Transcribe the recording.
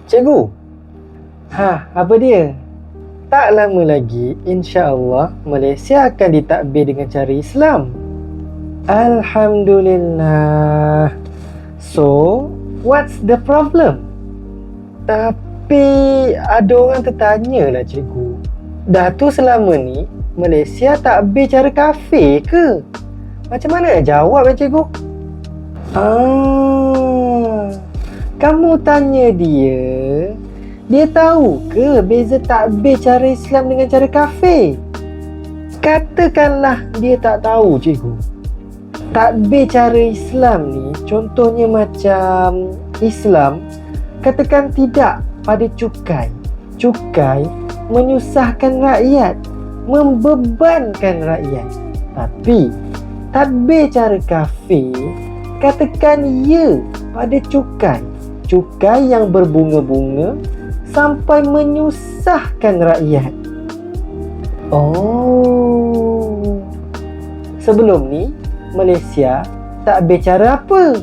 Cikgu, apa dia? Tak lama lagi, insya-Allah, Malaysia akan ditadbir dengan cara Islam. Alhamdulillah. So, what's the problem? Tapi, ada orang tertanya lah cikgu. Dah tu selama ni, Malaysia takbir cara kafir ke? Macam mana nak jawab cikgu? Kamu tanya dia tahu ke beza takbir cara Islam dengan cara kafir? Katakanlah dia tak tahu cikgu. Takbir cara Islam ni contohnya macam Islam katakan tidak pada cukai. Cukai menyusahkan rakyat, membebankan rakyat. Tapi takbir cara kafir katakan ya pada cukai. Cukai yang berbunga-bunga sampai menyusahkan rakyat. Sebelum ni Malaysia takbir cara apa?